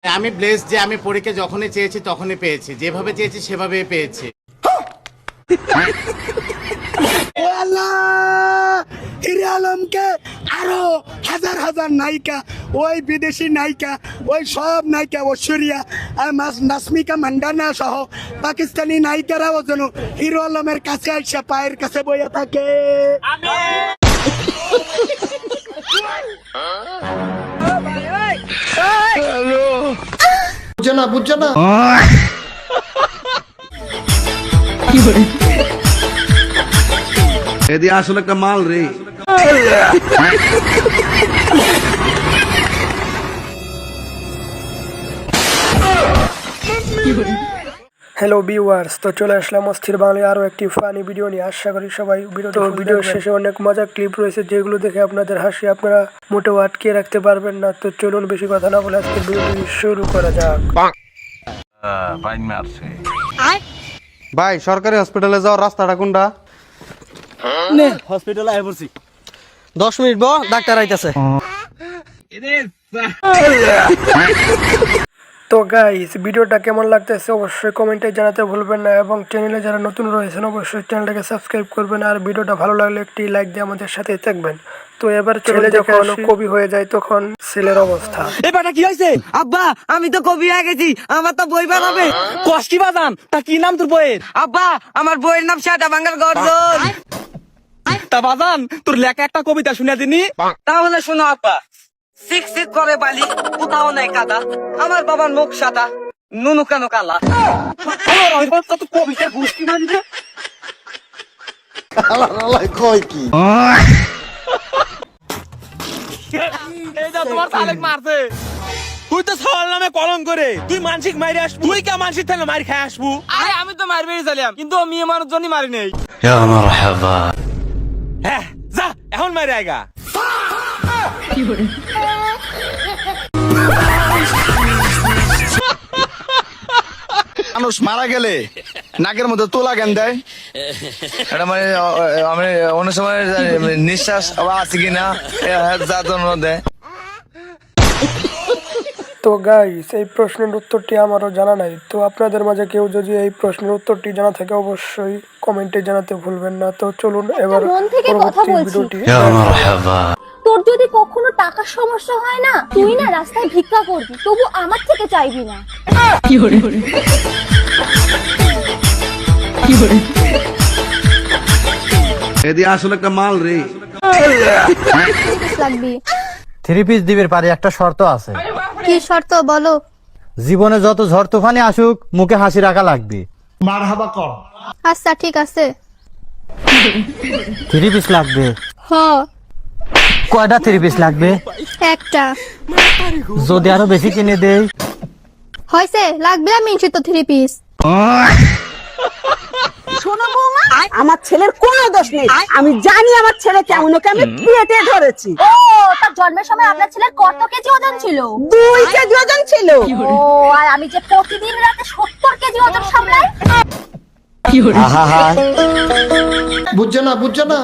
আমি ব্লেস যে আমি পরীকে যখনই চেয়েছি তখনই পেয়েছি, যেভাবে চেয়েছি সেভাবেই পেয়েছি। হিরে আলমকে আরো হাজার হাজার নায়িকা, ওই বিদেশি নায়িকা, ওই সব নায়িকা ঐশ্বরিয়া নাসমিকা মান্ডানা সহ পাকিস্তানি নায়িকারাও যেন হিরো আলমের কাছে আইসা পায়ের কাছে বইয়া থাকে। বুঝছো না এদি আসলে একটা মাল রে। হ্যালো ভিউয়ার্স, তো চলে আসলাম অস্থির বাংলায় আরও একটি ফানি ভিডিও নিয়ে। আশা করি সবাই ভিডিও শেষে অনেক মজার ক্লিপ রয়েছে, যেগুলো দেখে আপনাদের হাসি আপনারা মোটেও আটকে রাখতে পারবেন না। তো চলুন বেশি কথা না বলে আজকের ভিডিওটি শুরু করা যাক। ভাই, সরকারি হসপিটালে যাওয়ার রাস্তাটা কোনটা? হসপিটালে আয় পড়ছি। 10 মিনিট বো, ডাক্তার আইতাছে। তো গাইস, ভিডিওটা কেমন লাগতেছে অবশ্যই কমেন্টে জানাতে ভুলবেন না, এবং চ্যানেলে যারা নতুন রয়েছেন অবশ্যই চ্যানেলটাকে সাবস্ক্রাইব করবেন, আর ভিডিওটা ভালো লাগলে একটি লাইক দিয়ে আমাদের সাথে থাকবেন। তো এবার ছেলে যখন কবি হয়ে যায় তখন ছেলের অবস্থা। এবারটা কি হয়েছে? আব্বা, আমি তো কবি হয়ে গেছি, আমার তো বই বানাবে। কষ্টি বাদাম, তা কি নাম তোর বইয়ের? আব্বা, আমার বইয়ের নাম সাদা বাংলার গর্জন। তা বাদান, তোর লেখা একটা কবিতা শুনে দিনি। তাহলে শোনো আব্বা। সিক সিক করে বালি, কোথাও নাই কাদা, আমার বাবার মুখ সাদা, নুনু কেন কালা। কবিতা বুঝতে পারি না। কয় কি? এই যা তোমার সালেক মারছে। তুই তো সওয়াল নামে কলম করে তুই মানসিক মাইরে আসবো। তুই কে মানসিক থেকে মার খাই আসবো? আরে আমি তো মারবে চাইলাম, কিন্তু মেয়ে মানুষ জনই মারি নেই। হ্যাঁ, যা এখন মারে আইগা। মানুষ মারা গেলে নাকের মধ্যে তোলা কেন দেয়? এটা মানে আমি অনেক সময় নিঃশ্বাস আছে কিনা দেয়। তো গাইস, এই প্রশ্নের উত্তরটি আমারও জানা নাই। তো আপনাদের মাঝে কেউ যদি এই প্রশ্নের উত্তরটি জানা থাকে অবশ্যই কমেন্টে জানাতে ভুলবেন না। তো চলুন এবার মন থেকে কথা বলছি। ভিডিওটি। তোর যদি কখনো টাকার সমস্যা হয় না, তুই না রাস্তায় ভিক্ষা করবি, তবু আমার থেকে চাইবি না। এদি আসলে একটা মাল রে। লাগবি 3 পিস দিবের পারে একটা শর্ত আছে। কি শর্ত বলো? জীবনে যত ঝড় তুফানে আসুক মুখে হাসি রাখা লাগবে। আচ্ছা ঠিক আছে। 3 পিস লাগবে। হ, কয়টা 3 পিস লাগবে? একটা। যদি আরো বেশি কিনে দেই? হয়েছে, লাগবে আমি তো 3 পিস। শোনো বৌমা, আমার ছেলের কোনো দোষ নেই। আমি জানি আমার ছেলে কেমন, ওকে আমি পেটে ধরেছি। ও, তার জন্মের সময় আপনার ছেলের কত কেজি ওজন ছিল? 2 কেজি ওজন ছিল। ও, আর আমি যে প্রতিদিন রাতে 70 কেজি ওজন সামলাই। বুঝছো না